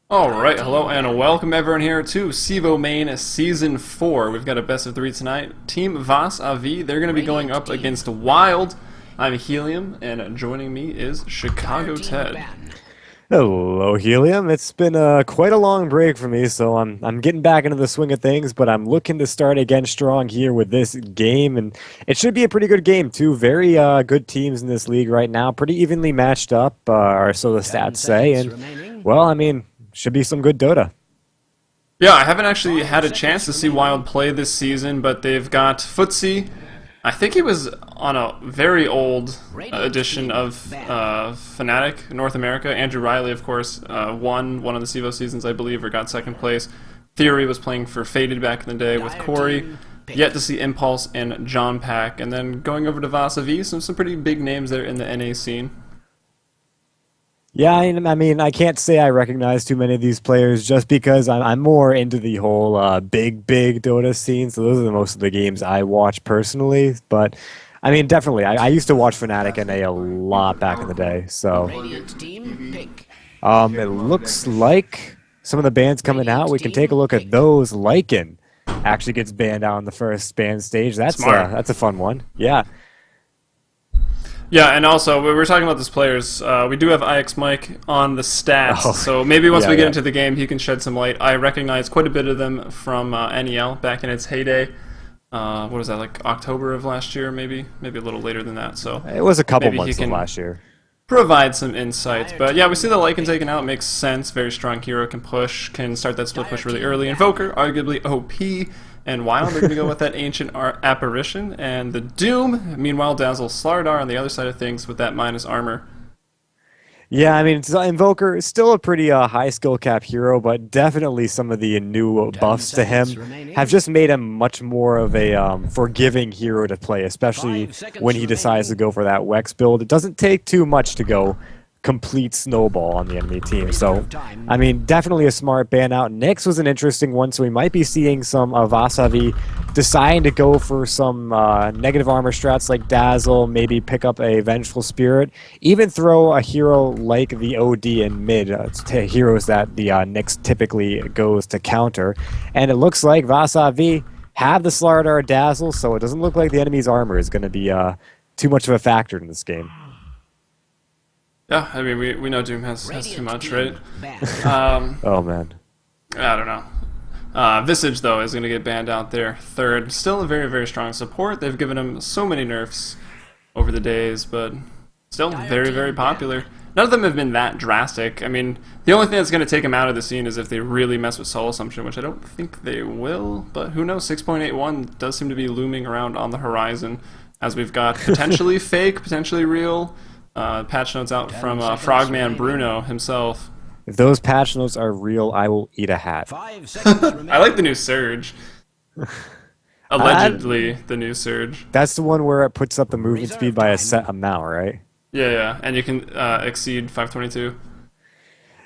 Alright, hello and welcome everyone here to CEVO-Main Season 4. We've got a best of 3 tonight. Team Vas'Avi, they're going to be going up against Wild. I'm Helium, and joining me is Chicago Ted. Hello, Helium. It's been quite a long break for me, so I'm getting back into the swing of things. But I'm looking to start again strong here with this game, and it should be a pretty good game too. Very good teams in this league right now, pretty evenly matched up, or so the stats say. And well, I mean, should be some good Dota. Yeah, I haven't actually had a chance to see Wild play this season, but they've got Footsie. I think he was on a very old edition of Fnatic North America. Andrew Riley, of course, won one of the CEVO seasons, I believe, or got second place. Theory was playing for Faded back in the day with Corey. Yet to see Impulse and John Pack. And then going over to Vas'Avi, some pretty big names there in the NA scene. Yeah, I mean, I can't say I recognize too many of these players just because I'm more into the whole big Dota scene. So those are the most of the games I watch personally. But I mean, definitely, I used to watch Fnatic NA a lot back in the day. So it looks like some of the bans coming out. We can take a look at those. Lycan actually gets banned out on the first ban stage. That's a fun one. Yeah. Yeah, and also, we were talking about these players. We do have IX Mike on the stats, so maybe once we get into the game, he can shed some light. I recognize quite a bit of them from NEL back in its heyday. What was that, like October of last year, maybe? Maybe a little later than that. So it was a couple months of last year. Provide some insights. But yeah, we see the Lycan taken out. Makes sense. Very strong hero, can push, can start that split push really early. Invoker, arguably OP. And Wild, they're going to go with that Ancient Apparition. And the Doom, meanwhile, Dazzle Slardar on the other side of things with that minus armor. Yeah, I mean, Invoker is still a pretty high skill cap hero, but definitely some of the new buffs to him have just made him much more of a forgiving hero to play, especially when he decides to go for that Wex build. It doesn't take too much to go complete snowball on the enemy team. So, I mean, definitely a smart ban out. Nyx was an interesting one, so we might be seeing some of Vas'Avi deciding to go for some negative armor strats like Dazzle, maybe pick up a Vengeful Spirit, even throw a hero like the OD in mid, heroes that the Nyx typically goes to counter. And it looks like Vas'Avi have the Slardar Dazzle, so it doesn't look like the enemy's armor is going to be too much of a factor in this game. Yeah, I mean, we know Doom has too much, right? Oh, man. I don't know. Visage, though, is going to get banned out there third. Still a very strong support. They've given him so many nerfs over the days, but still very popular. None of them have been that drastic. I mean, the only thing that's going to take him out of the scene is if they really mess with Soul Assumption, which I don't think they will, but who knows? 6.81 does seem to be looming around on the horizon, as we've got potentially fake, potentially real patch notes out from Frogman Bruno himself. If those patch notes are real, I will eat a hat. I like the new Surge. Allegedly, the new Surge. That's the one where it puts up the movement speed by a set amount, right? Yeah, and you can exceed 522.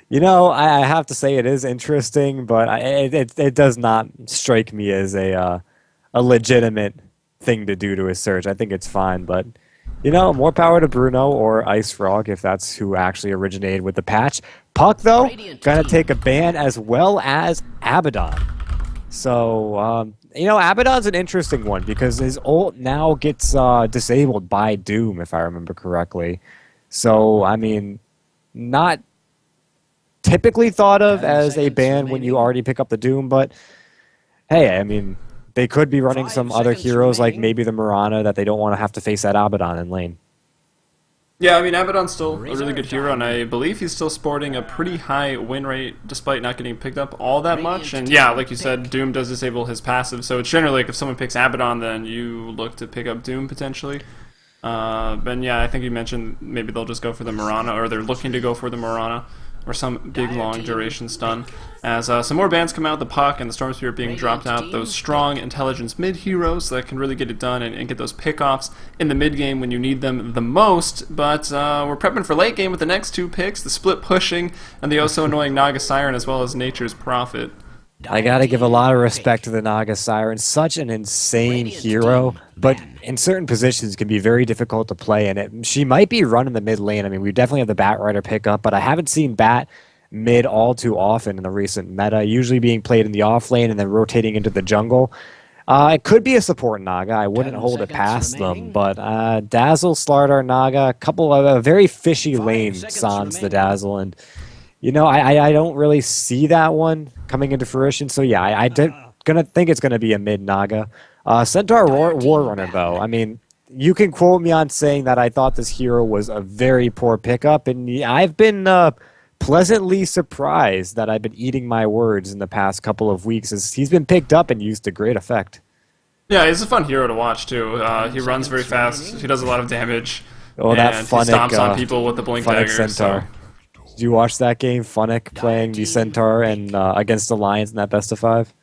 You know, I have to say it is interesting, but it does not strike me as a legitimate thing to do to a Surge. I think it's fine, but you know, more power to Bruno or Ice Frog if that's who actually originated with the patch. Puck, though, gonna take a ban as well as Abaddon. So, you know, Abaddon's an interesting one because his ult now gets disabled by Doom, if I remember correctly. So, I mean, not typically thought of as a ban when you already pick up the Doom, but hey, I mean, they could be running some other heroes like maybe the Mirana that they don't want to have to face that Abaddon in lane. Yeah, I mean, Abaddon's still a really good hero, and I believe he's still sporting a pretty high win rate despite not getting picked up all that much. And yeah, like you said, Doom does disable his passive, so it's generally like if someone picks Abaddon, then you look to pick up Doom potentially. But yeah, I think you mentioned maybe they'll just go for the Mirana, or they're looking to go for the Mirana, or some big long duration stun. As some more bans come out, the Puck and the Storm Spirit being dropped out, those strong intelligence mid heroes that can really get it done and get those pickoffs in the mid game when you need them the most. But we're prepping for late game with the next two picks, the split pushing and the oh so annoying Naga Siren, as well as Nature's Prophet. I gotta give a lot of respect to the Naga Siren. Such an insane hero, but in certain positions can be very difficult to play. And she might be running the mid lane. I mean, we definitely have the Bat Rider pickup, but I haven't seen Bat mid all too often in the recent meta, usually being played in the off lane and then rotating into the jungle. It could be a support Naga. I wouldn't hold it past them, but Dazzle, Slardar, Naga, a couple of a very fishy lane sans the Dazzle, and you know, I don't really see that one coming into fruition. So yeah, gonna think it's gonna be a mid Naga. Centaur War Runner though. I mean, you can quote me on saying that I thought this hero was a very poor pickup, and I've been pleasantly surprised that I've been eating my words in the past couple of weeks as he's been picked up and used to great effect. Yeah, he's a fun hero to watch too. He runs very fast. He does a lot of damage. Oh, that and Funnick, he stomps on people with the blink Funnick dagger. Centaur. Did you watch that game, Funnick playing the Centaur and against the Lions in that best of 5?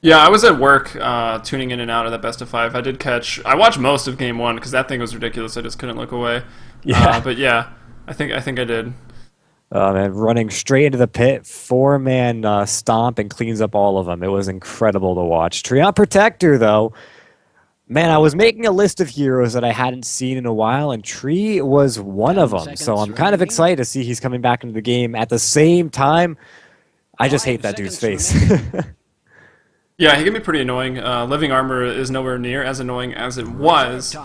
Yeah, I was at work tuning in and out of that best of 5. I watched most of game 1 because that thing was ridiculous. I just couldn't look away. Yeah. But yeah, I think I did. Man, running straight into the pit, 4-man stomp and cleans up all of them. It was incredible to watch. Treant Protector, though, man, I was making a list of heroes that I hadn't seen in a while, and Tree was one of them. So I'm kind of excited to see he's coming back into the game. At the same time, I just hate that dude's face. Yeah, he can be pretty annoying. Living Armor is nowhere near as annoying as it was,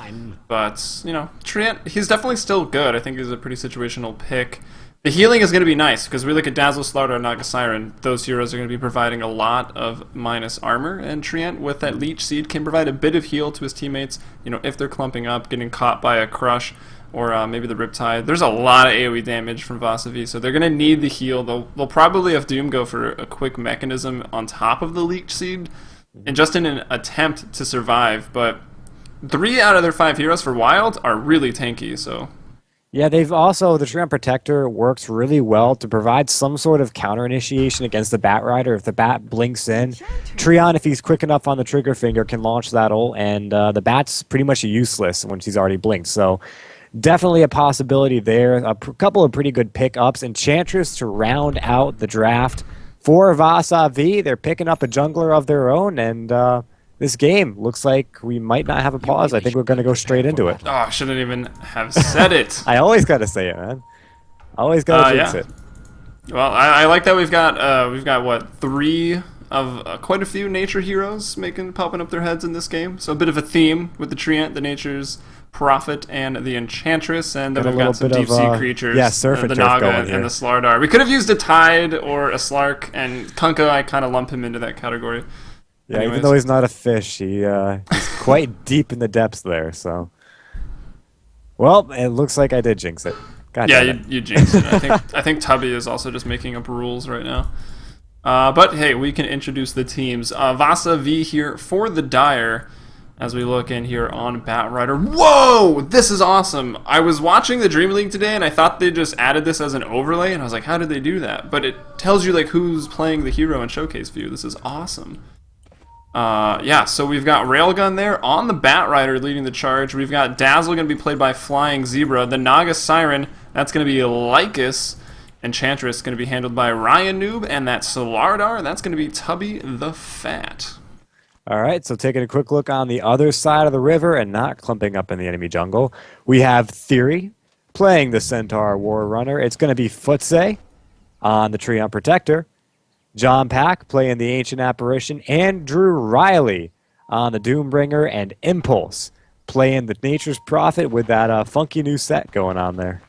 but, you know, Treant, he's definitely still good. I think he's a pretty situational pick. The healing is going to be nice, because we look at Dazzle, Slardar, and Naga Siren. Those heroes are going to be providing a lot of minus armor, and Treant, with that Leech Seed, can provide a bit of heal to his teammates, you know, if they're clumping up, getting caught by a Crush, or maybe the Riptide. There's a lot of AoE damage from Vas'Avi, so they're going to need the heal. They'll probably have Doom go for a quick mechanism on top of the Leech Seed, and just in an attempt to survive, but 3 out of their 5 heroes for Wild are really tanky, so... Yeah, the Treant Protector works really well to provide some sort of counter initiation against the Bat Rider. If the Bat blinks in, Treant, if he's quick enough on the trigger finger, can launch that ult, and the Bat's pretty much useless when she's already blinked. So definitely a possibility there. A couple of pretty good pickups. Enchantress to round out the draft for Vas'Avi. They're picking up a jungler of their own, and this game looks like we might not have a pause. I think we're going to go straight into it. Oh, I shouldn't even have said it. I always got to say it, man. Always got to jinx it. Well, I like that we've got what, 3 of quite a few nature heroes popping up their heads in this game. So a bit of a theme with the Treant, the Nature's Prophet, and the Enchantress, and then we've got some deep sea creatures. Yeah, Surf and the Turf Naga going here. and the Slardar. We could have used a Tide or a Slark, and Kunkka, I kind of lump him into that category. Yeah, Anyways. even though he's not a fish, he's quite deep in the depths there. So, well, it looks like I did jinx it. God yeah, damn it. you jinxed it. I think Tubby is also just making up rules right now. But hey, we can introduce the teams. Vas'Avi here for the Dire, as we look in here on Bat Rider. Whoa, this is awesome! I was watching the Dream League today, and I thought they just added this as an overlay, and I was like, how did they do that? But it tells you like who's playing the hero in showcase view. This is awesome. Yeah, so we've got Railgun there on the Bat Rider leading the charge. We've got Dazzle going to be played by Flying Zebra. The Naga Siren, that's going to be Lycus. Enchantress going to be handled by Ryan Noob. And that Slardar, that's going to be Tubby the Fat. All right, so taking a quick look on the other side of the river and not clumping up in the enemy jungle, we have Theory playing the Centaur War Runner. It's going to be Futse on the Treant Protector. John Pack playing the Ancient Apparition, and Drew Riley on the Doombringer, and Impulse playing the Nature's Prophet with that funky new set going on there.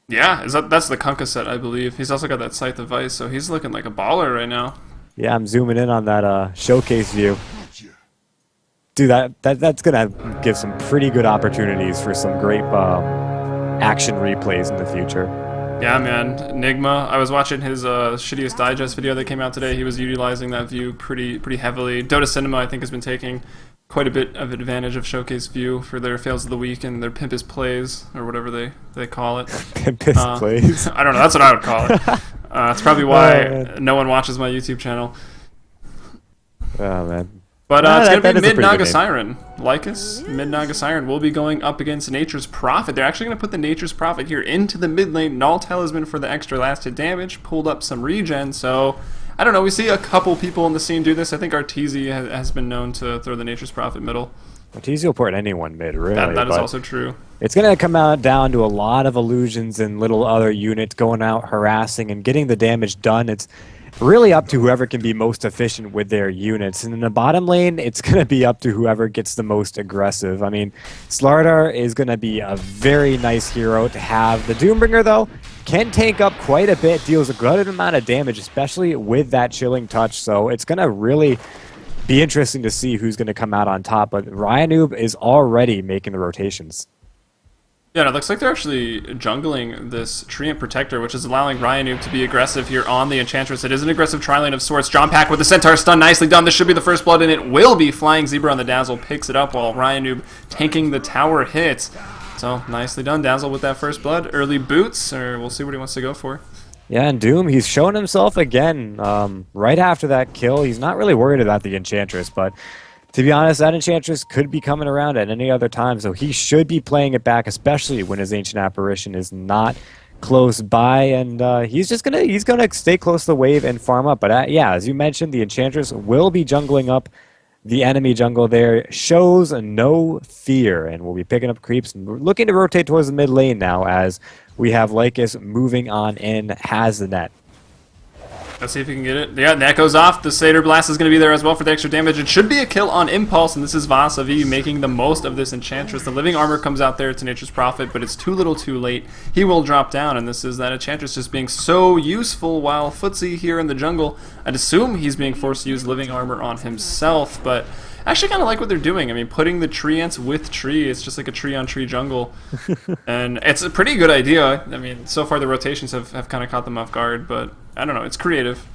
Yeah, that's the Kunkka set, I believe. He's also got that Scythe of Ice, so he's looking like a baller right now. Yeah, I'm zooming in on that showcase view. Dude, that's going to give some pretty good opportunities for some great action replays in the future. Yeah, man. Enigma. I was watching his Shittiest Digest video that came out today. He was utilizing that view pretty heavily. Dota Cinema, I think, has been taking quite a bit of advantage of Showcase View for their fails of the week and their Pimpus Plays, or whatever they call it. Pimpus Plays? I don't know. That's what I would call it. That's probably why no one watches my YouTube channel. Oh, man. But it's going to be mid-Naga Siren. Lycus, mid-Naga Siren will be going up against Nature's Prophet. They're actually going to put the Nature's Prophet here into the mid lane. Null Talisman for the extra last hit damage. Pulled up some regen, so I don't know. We see a couple people in the scene do this. I think Arteezy has been known to throw the Nature's Prophet middle. Arteezy will port anyone mid, really. That is also true. It's going to come out down to a lot of illusions and little other units going out harassing and getting the damage done. It's really up to whoever can be most efficient with their units. And in the bottom lane, it's going to be up to whoever gets the most aggressive. I mean, Slardar is going to be a very nice hero to have. The Doombringer, though, can tank up quite a bit, deals a good amount of damage, especially with that chilling touch. So it's going to really be interesting to see who's going to come out on top. But Ryanoob is already making the rotations. Yeah, and it looks like they're actually jungling this Treant Protector, which is allowing Ryanoob to be aggressive here on the Enchantress. It is an aggressive tri-lane of sorts. John Pack with the Centaur stun, nicely done. This should be the first blood, and it will be. Flying Zebra on the Dazzle picks it up while Ryanoob tanking the tower hits. So, nicely done. Dazzle with that first blood. Early boots, or we'll see what he wants to go for. Yeah, and Doom, he's shown himself again right after that kill. He's not really worried about the Enchantress, but to be honest, that Enchantress could be coming around at any other time, so he should be playing it back, especially when his Ancient Apparition is not close by, and he's gonna stay close to the wave and farm up. But yeah, as you mentioned, the Enchantress will be jungling up the enemy jungle there. Shows no fear, and we'll be picking up creeps and we're looking to rotate towards the mid lane now as we have Lycus moving on in, has the net. Let's see if we can get it. Yeah, that goes off. The Satyr Blast is going to be there as well for the extra damage. It should be a kill on Impulse, and this is Vas'Avi making the most of this Enchantress. The Living Armor comes out there. It's Nature's Prophet, but it's too little too late. He will drop down, and this is that Enchantress just being so useful while Footsie here in the jungle. I'd assume he's being forced to use Living Armor on himself, but I actually kind of like what they're doing. I mean, putting the Treants with tree, it's just like a tree-on-tree jungle. And it's a pretty good idea. I mean, so far the rotations have kind of caught them off guard, but I don't know, it's creative.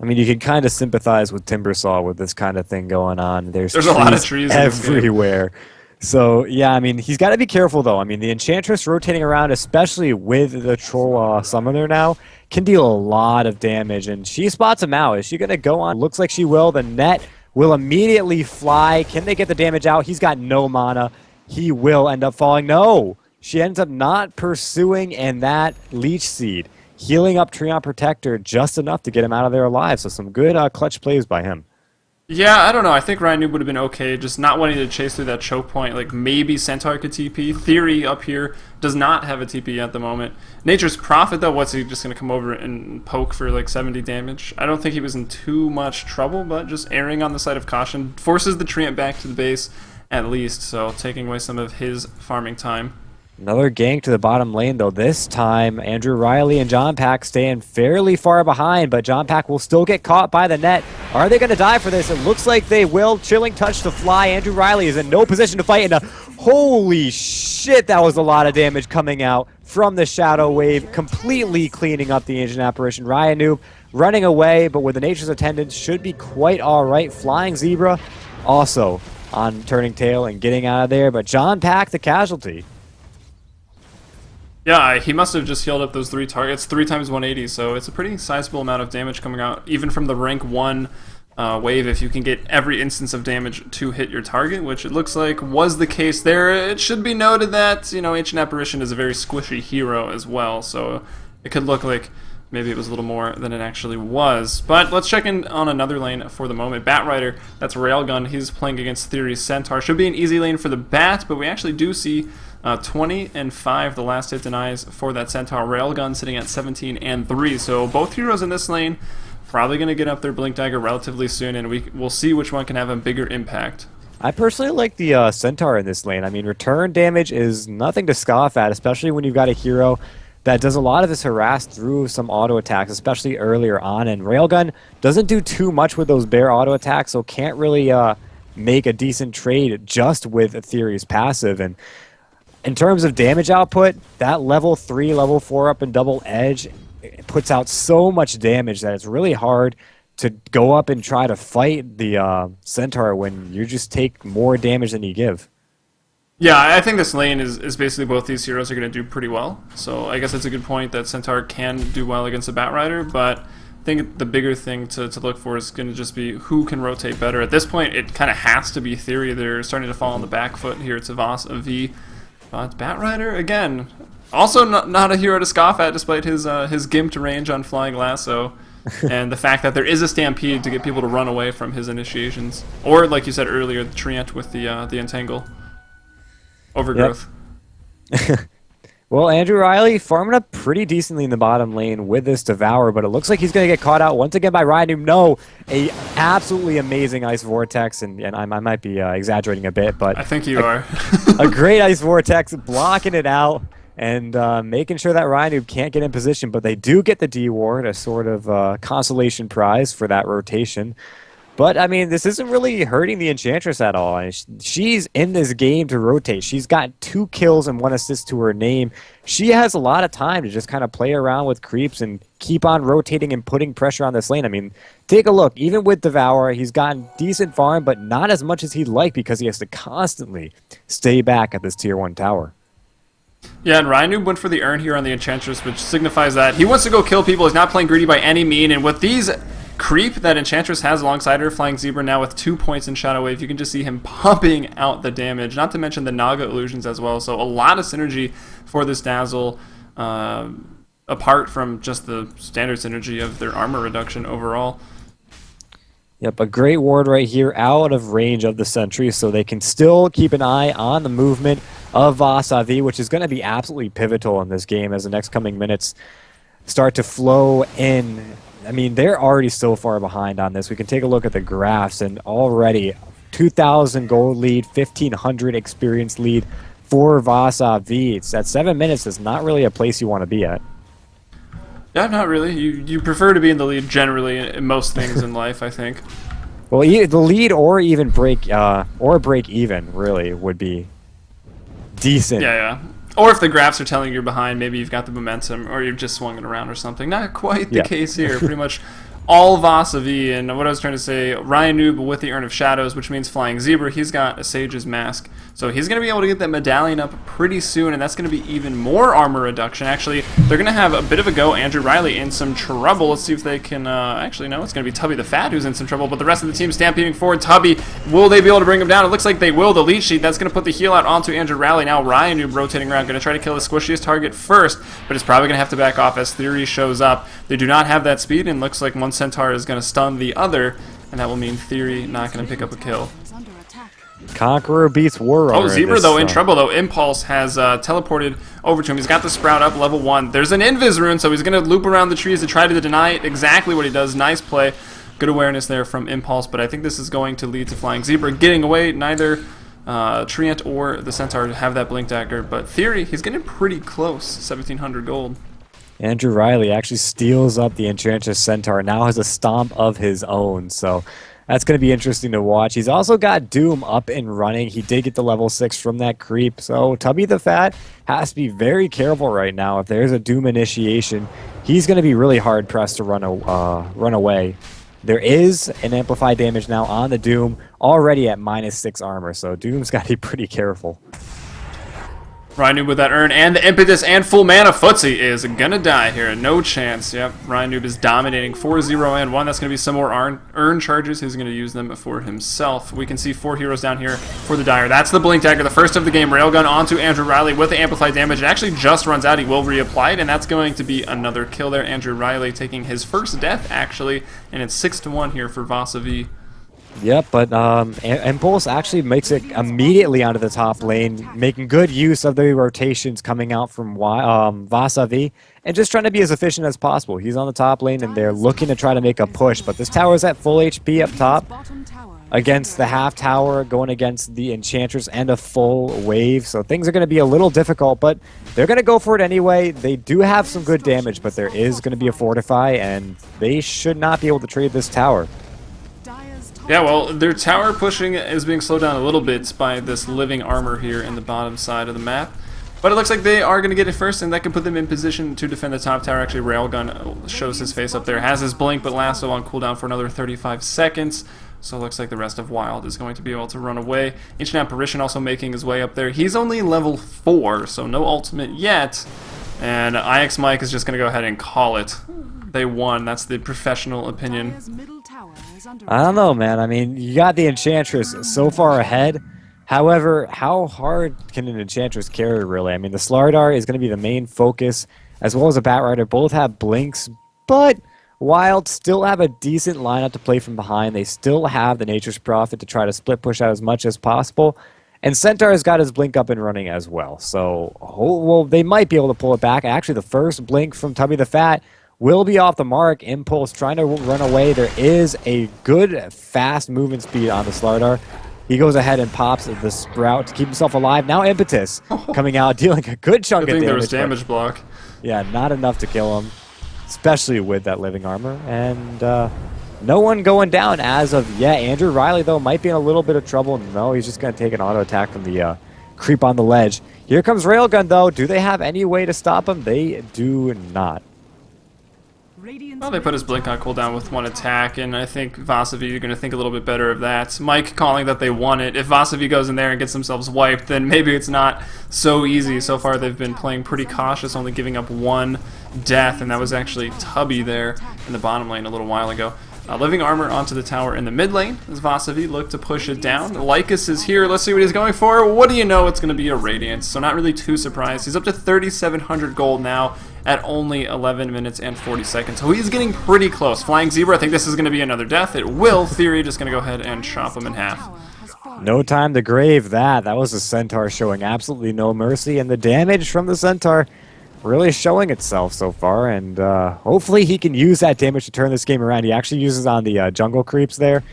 I mean, you can kind of sympathize with Timbersaw with this kind of thing going on. There's a lot of trees everywhere. So, yeah, I mean, he's got to be careful, though. I mean, the Enchantress rotating around, especially with the Troll Summoner now, can deal a lot of damage. And she spots him out. Is she going to go on? Looks like she will. The net will immediately fly. Can they get the damage out? He's got no mana. He will end up falling. No! She ends up not pursuing, and that Leech Seed healing up Treant Protector just enough to get him out of there alive. So some good clutch plays by him. Yeah, I don't know. I think Ryanoob would have been okay, just not wanting to chase through that choke point. Like, maybe Centaur could TP. Theory up here does not have a TP at the moment. Nature's Prophet, though, what's he just going to come over and poke for, like, 70 damage? I don't think he was in too much trouble, but just erring on the side of caution. Forces the Treant back to the base, at least, so taking away some of his farming time. Another gank to the bottom lane, though. This time, Andrew Riley and John Pack staying fairly far behind, but John Pack will still get caught by the net. Are they going to die for this? It looks like they will. Chilling touch to fly. Andrew Riley is in no position to fight, and holy shit, that was a lot of damage coming out from the Shadow Wave, completely cleaning up the Ancient Apparition. Ryanoob running away, but with the Nature's Attendant, should be quite all right. Flying Zebra also on turning tail and getting out of there, but John Pack the casualty. Yeah, he must have just healed up those 3 targets, 3 times 180, so it's a pretty sizable amount of damage coming out, even from the rank 1 wave, if you can get every instance of damage to hit your target, which it looks like was the case there. It should be noted that, you know, Ancient Apparition is a very squishy hero as well, so it could look like maybe it was a little more than it actually was. But let's check in on another lane for the moment. Batrider, that's Railgun. He's playing against Theory's Centaur. Should be an easy lane for the Bat, but we actually do see 20 and 5 the last hit denies for that Centaur. Railgun sitting at 17 and 3. So both heroes in this lane probably going to get up their Blink Dagger relatively soon, and we'll see which one can have a bigger impact. I personally like the Centaur in this lane. I mean, return damage is nothing to scoff at, especially when you've got a hero that does a lot of his harass through some auto attacks, especially earlier on. And Railgun doesn't do too much with those bare auto attacks, so can't really make a decent trade just with Theory's passive. And in terms of damage output, that level 3, level 4 up in double edge puts out so much damage that it's really hard to go up and try to fight the Centaur when you just take more damage than you give. Yeah, I think this lane is basically both these heroes are going to do pretty well. So I guess that's a good point that Centaur can do well against a Batrider, but I think the bigger thing to look for is going to just be who can rotate better. At this point, it kind of has to be Theory. They're starting to fall on the back foot here. It's Vas'Avi. But Batrider, again, also not a hero to scoff at despite his gimped range on Flying Lasso. And the fact that there is a Stampede to get people to run away from his initiations. Or, like you said earlier, the Treant with the Entangle. Overgrowth. Well, Andrew Riley farming up pretty decently in the bottom lane with this Devour, but it looks like he's going to get caught out once again by Ryan. No, a absolutely amazing Ice Vortex, and I might be exaggerating a bit, but I think you are. a great Ice Vortex, blocking it out and making sure that Ryan can't get in position, but they do get the D-Ward, a sort of consolation prize for that rotation. But, I mean, this isn't really hurting the Enchantress at all. She's in this game to rotate. She's got 2 kills and 1 assist to her name. She has a lot of time to just kind of play around with creeps and keep on rotating and putting pressure on this lane. I mean, take a look. Even with Devour, he's gotten decent farm, but not as much as he'd like because he has to constantly stay back at this tier 1 tower. Yeah, and Ryan went for the Urn here on the Enchantress, which signifies that he wants to go kill people. He's not playing greedy by any mean, and with these creep that Enchantress has alongside her, Flying Zebra now with 2 points in Shadow Wave, you can just see him pumping out the damage, not to mention the Naga illusions as well. So a lot of synergy for this Dazzle, apart from just the standard synergy of their armor reduction overall. Yep, a great ward right here out of range of the Sentry, so they can still keep an eye on the movement of Vas'Avi, which is going to be absolutely pivotal in this game as the next coming minutes start to flow in. I mean, they're already so far behind on this. We can take a look at the graphs, and already 2,000 gold lead, 1,500 experience lead for Vas'Avi. It's at 7 minutes is not really a place you want to be at. Yeah, not really. You prefer to be in the lead generally in most things in life, I think. Well, the lead or even break even really would be decent. Yeah. Or if the graphs are telling you you're behind, maybe you've got the momentum, or you've just swung it around or something. Not quite the case here. Pretty much all Vas'Avi, and what I was trying to say, Ryan Noob with the Urn of Shadows, which means Flying Zebra, he's got a Sage's Mask. So he's going to be able to get that medallion up pretty soon, and that's going to be even more armor reduction. Actually, they're going to have a bit of a go. Andrew Riley in some trouble. Let's see if they can... actually, no, it's going to be Tubby the Fat who's in some trouble, but the rest of the team stampeding forward. Tubby, will they be able to bring him down? It looks like they will. The lead sheet, that's going to put the heal out onto Andrew Riley. Now Ryan Noob rotating around, going to try to kill the squishiest target first, but it's probably going to have to back off as Theory shows up. They do not have that speed, and looks like one Centaur is going to stun the other, and that will mean Theory not going to pick up a kill. Conqueror beats Warrunner. Oh, Zebra though in trouble though. Impulse has teleported over to him. He's got the Sprout up, level 1. There's an Invis rune, so he's going to loop around the trees to try to deny it. Exactly what he does. Nice play. Good awareness there from Impulse, but I think this is going to lead to Flying Zebra getting away. Neither Treant or the Centaur have that Blink Dagger, but Theory, he's getting pretty close. 1,700 gold. Andrew Riley actually steals up the Enchantress Centaur, now has a stomp of his own, so that's going to be interesting to watch. He's also got Doom up and running. He did get the level 6 from that creep, so Tubby the Fat has to be very careful right now. If there's a Doom initiation, he's going to be really hard-pressed to run away. There is an amplified damage now on the Doom, already at -6 armor, so Doom's got to be pretty careful. Ryan Noob with that Urn and the Impetus and full mana. Footsie is gonna die here. No chance. Yep, Ryan Noob is dominating 4-0 and 1. That's gonna be some more Urn charges. He's gonna use them for himself. We can see 4 heroes down here for the Dire. That's the Blink Dagger, the first of the game. Railgun onto Andrew Riley with the amplified damage. It actually just runs out. He will reapply it, and that's going to be another kill there. Andrew Riley taking his first death, actually, and it's 6-1 here for Vas'Avi. Yep, but Impulse actually makes it immediately onto the top lane, making good use of the rotations coming out from Vas'Avi, and just trying to be as efficient as possible. He's on the top lane, and they're looking to try to make a push, but this tower's at full HP up top against the half tower, going against the Enchantress and a full wave, so things are going to be a little difficult, but they're going to go for it anyway. They do have some good damage, but there is going to be a Fortify, and they should not be able to trade this tower. Yeah, well, their tower pushing is being slowed down a little bit by this living armor here in the bottom side of the map. But it looks like they are going to get it first, and that can put them in position to defend the top tower. Actually, Railgun shows his face up there, has his blink, but Lasso on cooldown for another 35 seconds. So it looks like the rest of Wild is going to be able to run away. Ancient Apparition also making his way up there. He's only level 4, so no ultimate yet. And IX Mike is just going to go ahead and call it. They won. That's the professional opinion. I don't know, man. I mean, you got the Enchantress so far ahead. However, how hard can an Enchantress carry, really? I mean, the Slardar is going to be the main focus, as well as a Batrider. Both have blinks, but Wild still have a decent lineup to play from behind. They still have the Nature's Prophet to try to split push out as much as possible. And Centaur's got his blink up and running as well. So, well, they might be able to pull it back. Actually, the first blink from Tubby the Fat will be off the mark. Impulse trying to run away. There is a good, fast movement speed on the Slardar. He goes ahead and pops the Sprout to keep himself alive. Now Impetus coming out, dealing a good chunk of damage. There was damage block. Yeah, not enough to kill him, especially with that living armor. And no one going down as of yet. Andrew Riley, though, might be in a little bit of trouble. No, he's just going to take an auto attack from the creep on the ledge. Here comes Railgun, though. Do they have any way to stop him? They do not. Well, they put his blink on cooldown with one attack, and I think Vas'Avi are going to think a little bit better of that. Mike calling that they won it. If Vas'Avi goes in there and gets themselves wiped, then maybe it's not so easy. So far, they've been playing pretty cautious, only giving up one death, and that was actually Tubby there in the bottom lane a little while ago. Living armor onto the tower in the mid lane as Vas'Avi look to push it down. Lycus is here. Let's see what he's going for. What do you know? It's going to be a Radiance, so not really too surprised. He's up to 3,700 gold now at only 11 minutes and 40 seconds. So he's getting pretty close. Flying Zebra, I think this is going to be another death. It will. Theory just going to go ahead and chop him in half. No time to grave that. That was the Centaur showing absolutely no mercy, and the damage from the Centaur really showing itself so far, and hopefully he can use that damage to turn this game around. He actually uses on the jungle creeps there,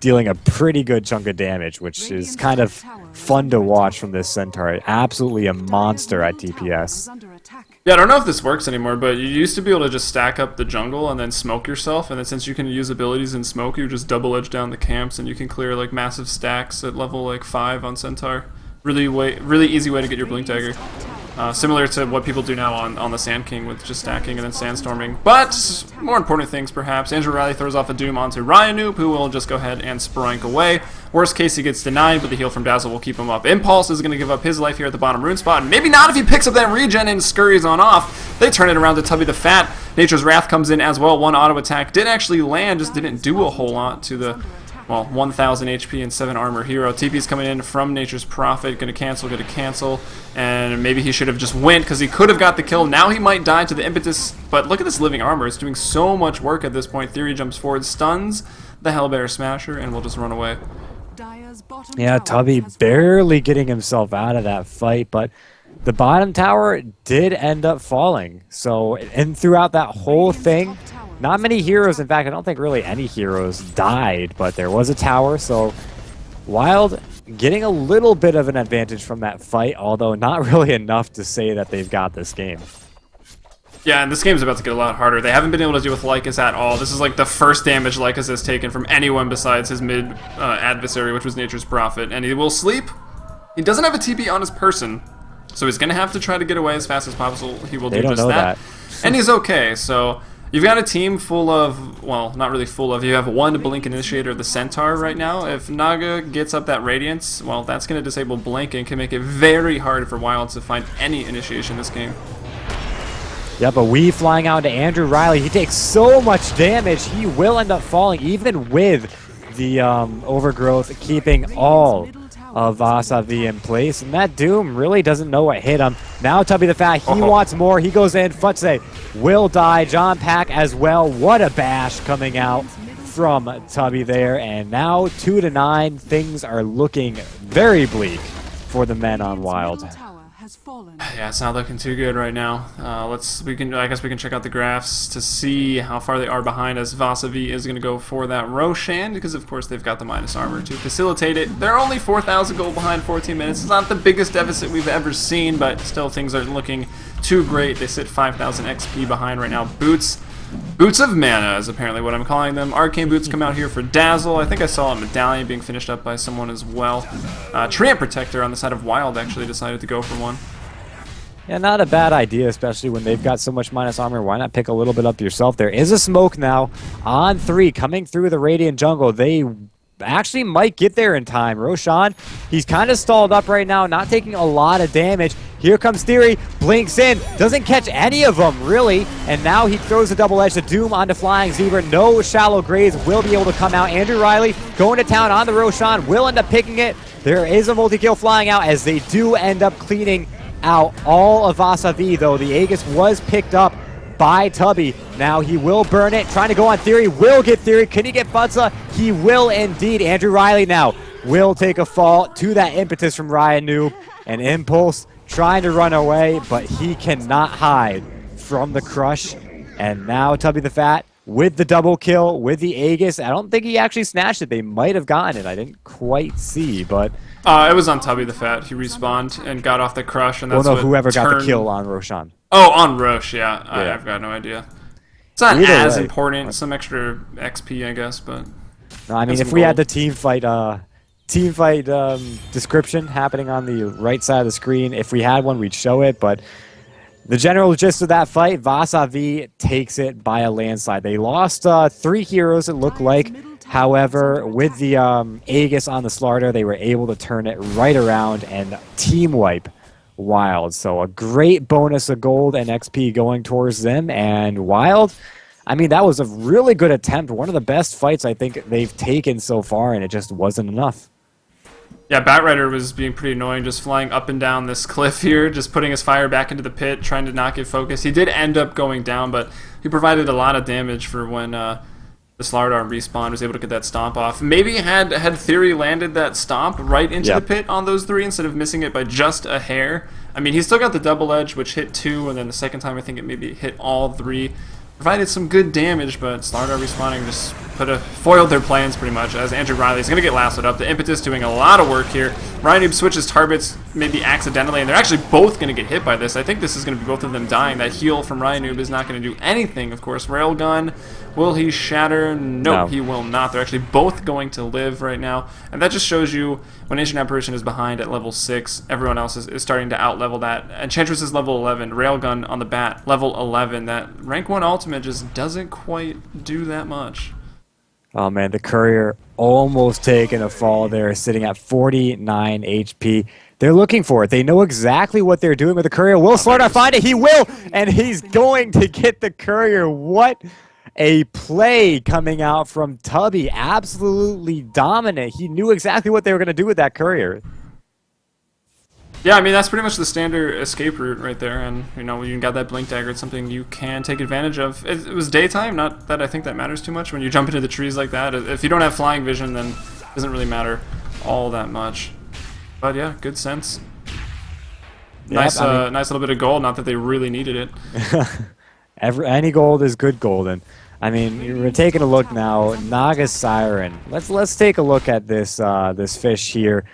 dealing a pretty good chunk of damage, which is kind of fun to watch from this Centaur. Absolutely a monster at DPS. Yeah, I don't know if this works anymore, but you used to be able to just stack up the jungle and then smoke yourself, and then since you can use abilities in smoke, you just double edge down the camps and you can clear like massive stacks at level like 5 on Centaur. Really easy way to get your blink dagger. Similar to what people do now on the Sand King with just stacking and then sandstorming. But more important things, perhaps. Andrew Riley throws off a Doom onto Ryanoop, who will just go ahead and sprank away. Worst case, he gets denied, but the heal from Dazzle will keep him up. Impulse is going to give up his life here at the bottom rune spot. Maybe not if he picks up that regen and scurries on off. They turn it around to Tubby the Fat. Nature's Wrath comes in as well. One auto attack did actually land, just didn't do a whole lot to the... well, 1,000 HP and 7 armor hero. TP's coming in from Nature's Prophet. Gonna cancel. And maybe he should have just went because he could have got the kill. Now he might die to the Impetus. But look at this living armor. It's doing so much work at this point. Theory jumps forward, stuns the Hellbear Smasher, and will just run away. Yeah, Tubby barely getting himself out of that fight, but the bottom tower did end up falling. So, and throughout that whole thing, not many heroes, in fact, I don't think really any heroes died, but there was a tower, so Wild getting a little bit of an advantage from that fight, although not really enough to say that they've got this game. Yeah, and this game's about to get a lot harder. They haven't been able to deal with Lycus at all. This is like the first damage Lycus has taken from anyone besides his mid adversary, which was Nature's Prophet, and he will sleep. He doesn't have a TP on his person, so he's going to have to try to get away as fast as possible. He will do just that. And he's okay, so... you've got a team full of, well, not really full of, you have one Blink Initiator, the Centaur right now. If Naga gets up that Radiance, well, that's going to disable Blink and can make it very hard for Wild to find any initiation in this game. Yeah, but we flying out to Andrew Riley. He takes so much damage, he will end up falling, even with the Overgrowth keeping all of Vas'Avi in place, and that Doom really doesn't know what hit him. Now Tubby the Fat, he wants more, he goes in, Futse will die, John Pack as well. What a bash coming out from Tubby there, and now 2-9, things are looking very bleak for the men on Wild. Yeah, it's not looking too good right now. I guess we can check out the graphs to see how far they are behind, as Vas'Avi is going to go for that Roshan, because of course they've got the minus armor to facilitate it. They're only 4,000 gold behind 14 minutes. It's not the biggest deficit we've ever seen, but still things aren't looking too great. They sit 5,000 XP behind right now. Boots of Mana is apparently what I'm calling them. Arcane Boots come out here for Dazzle. I think I saw a Medallion being finished up by someone as well. Treant Protector on the side of Wild actually decided to go for one. Yeah, not a bad idea, especially when they've got so much minus armor. Why not pick a little bit up yourself? There is a smoke now on 3 coming through the Radiant Jungle. They actually might get there in time. Roshan, he's kind of stalled up right now, not taking a lot of damage. Here comes Theory, blinks in, doesn't catch any of them, really. And now he throws a double edge to Doom onto Flying Zebra. No shallow grades will be able to come out. Andrew Riley going to town on the Roshan, will end up picking it. There is a multi-kill flying out as they do end up cleaning out all of Vas'Avi, though. The Aegis was picked up by Tubby. Now he will burn it, trying to go on Theory, will get Theory. Can he get Futsa? He will indeed. Andrew Riley now will take a fall to that impetus from Ryan Noob. And Impulse trying to run away, but he cannot hide from the crush. And now Tubby the Fat with the double kill, with the Aegis. I don't think he actually snatched it. They might have gotten it. I didn't quite see, but... it was on Tubby the Fat. He respawned and got off the crush, and that's well, no, what whoever got turned... the kill on Roshan. Oh, on Roche, yeah. I've got no idea. It's not as important. Some extra XP, I guess, but... No, I mean, if we had the team fight description happening on the right side of the screen, if we had one, we'd show it, but... The general gist of that fight, Vas'Avi takes it by a landslide. They lost 3 heroes, it looked like. However, with the Aegis on the Slarder, they were able to turn it right around and team wipe Wild. So a great bonus of gold and XP going towards them. And Wild, I mean, that was a really good attempt. One of the best fights I think they've taken so far, and it just wasn't enough. Yeah, Batrider was being pretty annoying, just flying up and down this cliff here, just putting his fire back into the pit, trying to not get focused. He did end up going down, but he provided a lot of damage for when the Slardar respawn was able to get that stomp off. Maybe had Theory landed that stomp right into the pit on those 3 instead of missing it by just a hair. I mean, he still got the double edge, which hit 2, and then the second time I think it maybe hit all 3. Provided some good damage, but Slardar respawning just foiled their plans pretty much, as Andrew Riley's going to get lasted up. The Impetus doing a lot of work here. Ryan Noob switches targets maybe accidentally, and they're actually both going to get hit by this. I think this is going to be both of them dying. That heal from Ryan Noob is not going to do anything, of course. Railgun, will he shatter? No, he will not. They're actually both going to live right now, and that just shows you when Ancient Apparition is behind at level 6, everyone else is starting to out-level that. Enchantress is level 11, Railgun on the bat, level 11. That rank 1 ultimate just doesn't quite do that much. Oh man, the Courier almost taking a fall there, sitting at 49 HP. They're looking for it. They know exactly what they're doing with the Courier. Will Slardar find it? He will! And he's going to get the Courier. What a play coming out from Tubby. Absolutely dominant. He knew exactly what they were going to do with that Courier. Yeah, I mean, that's pretty much the standard escape route right there, and, you know, you got that Blink Dagger, it's something you can take advantage of. It was daytime, not that I think that matters too much when you jump into the trees like that. If you don't have flying vision, then it doesn't really matter all that much. But yeah, good sense. Nice, nice little bit of gold, not that they really needed it. Any gold is good gold, and I mean, we're taking a look now. Naga Siren. Let's take a look at this this fish here.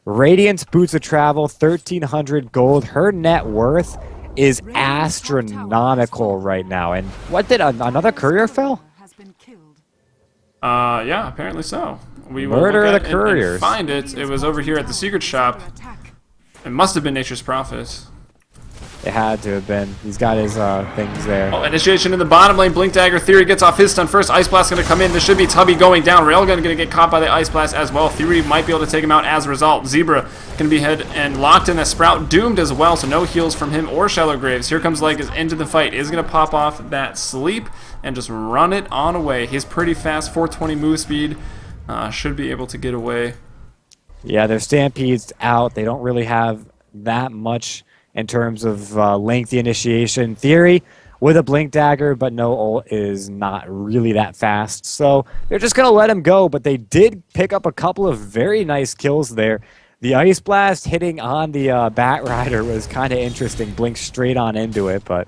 Radiance Boots of Travel, 1,300 gold. Her net worth is astronomical right now. And what did another Courier fell? Yeah, apparently so. We will Murder look the at Couriers. and find it. It was over here at the secret shop. It must have been Nature's Prophet. It had to have been. He's got his things there. Oh, initiation in the bottom lane. Blink Dagger. Theory gets off his stun first. Ice Blast going to come in. This should be Tubby going down. Railgun going to get caught by the Ice Blast as well. Theory might be able to take him out as a result. Zebra going to be head and locked in. A Sprout doomed as well, so no heals from him or Shallow Graves. Here comes Legas into the fight. Is going to pop off that sleep and just run it on away. He's pretty fast. 420 move speed. Should be able to get away. Yeah, their Stampede's out. They don't really have that much in terms of lengthy initiation. Theory with a Blink Dagger, but no ult is not really that fast. So they're just going to let him go, but they did pick up a couple of very nice kills there. The Ice Blast hitting on the Batrider was kind of interesting. Blinked straight on into it, but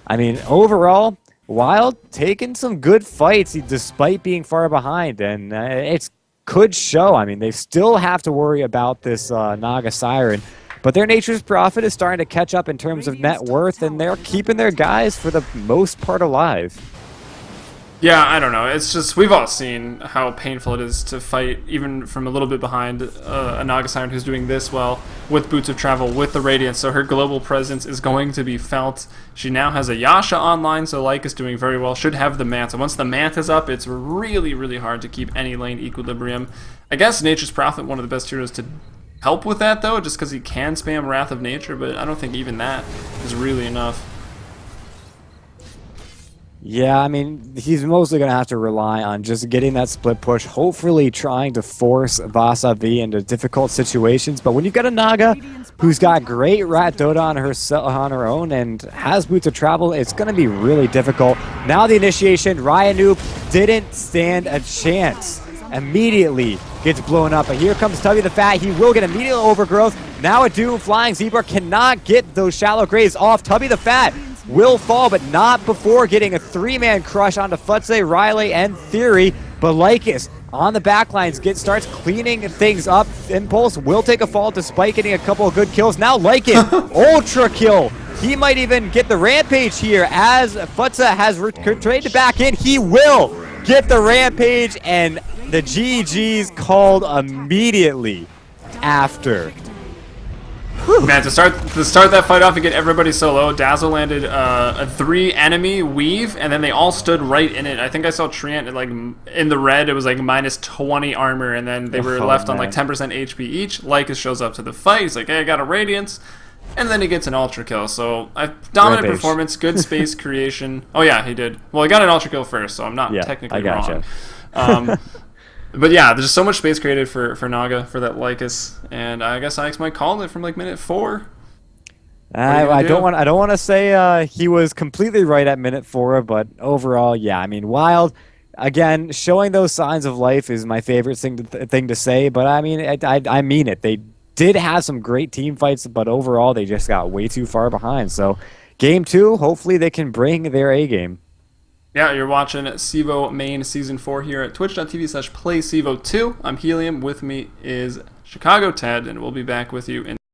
I mean, overall, Wild taking some good fights despite being far behind, and it could show. I mean, they still have to worry about this Naga Siren, but their Nature's Prophet is starting to catch up in terms of net worth, and they're keeping their guys for the most part alive. Yeah, I don't know. It's just, we've all seen how painful it is to fight, even from a little bit behind, a Naga Siren who's doing this well with Boots of Travel, with the Radiance, so her global presence is going to be felt. She now has a Yasha online, so Lyke is doing very well. Should have the Manta. Once the Manta's up, it's really, really hard to keep any lane equilibrium. I guess Nature's Prophet, one of the best heroes to help with that, though, just because he can spam Wrath of Nature, but I don't think even that is really enough. Yeah, I mean, he's mostly going to have to rely on just getting that split push, hopefully trying to force Vas'Avi into difficult situations. But when you've got a Naga who's got great Rat Dota on her own and has Boots of Travel, it's going to be really difficult. Now the initiation, Ryan Noob didn't stand a chance. immediately gets blown up. But here comes Tubby the Fat. He will get immediate overgrowth. Now a Doom Flying Zebra cannot get those shallow graves off. Tubby the Fat will fall, but not before getting a 3-man crush onto Futse, Riley, and Theory. But Lycus on the backlines starts cleaning things up. Impulse will take a fall despite getting a couple of good kills. Now Lycan, ultra kill. He might even get the Rampage here as Futsa has traded back in. He will get the Rampage, and the GG's called immediately after. Man, to start that fight off and get everybody so low, Dazzle landed a 3-enemy weave, and then they all stood right in it. I think I saw Treant like in the red. It was like minus 20 armor, and then they were left on like 10% HP each. Lycus shows up to the fight. He's like, "Hey, I got a Radiance," and then he gets an ultra kill. So a dominant performance, good space creation. Oh yeah, he did. Well, he got an ultra kill first, so I'm not technically wrong. But yeah, there's so much space created for Naga for that Lycus, and I guess Ix might call it from like minute 4. I don't want to say he was completely right at minute 4, but overall, yeah. I mean, Wild, again, showing those signs of life is my favorite thing to say. But I mean, I mean it. They did have some great team fights, but overall, they just got way too far behind. So, game 2, hopefully they can bring their A game. Yeah, you're watching CEVO-Main Season 4 here at twitch.tv/playcevo2. I'm Helium. With me is Chicago Ted, and we'll be back with you in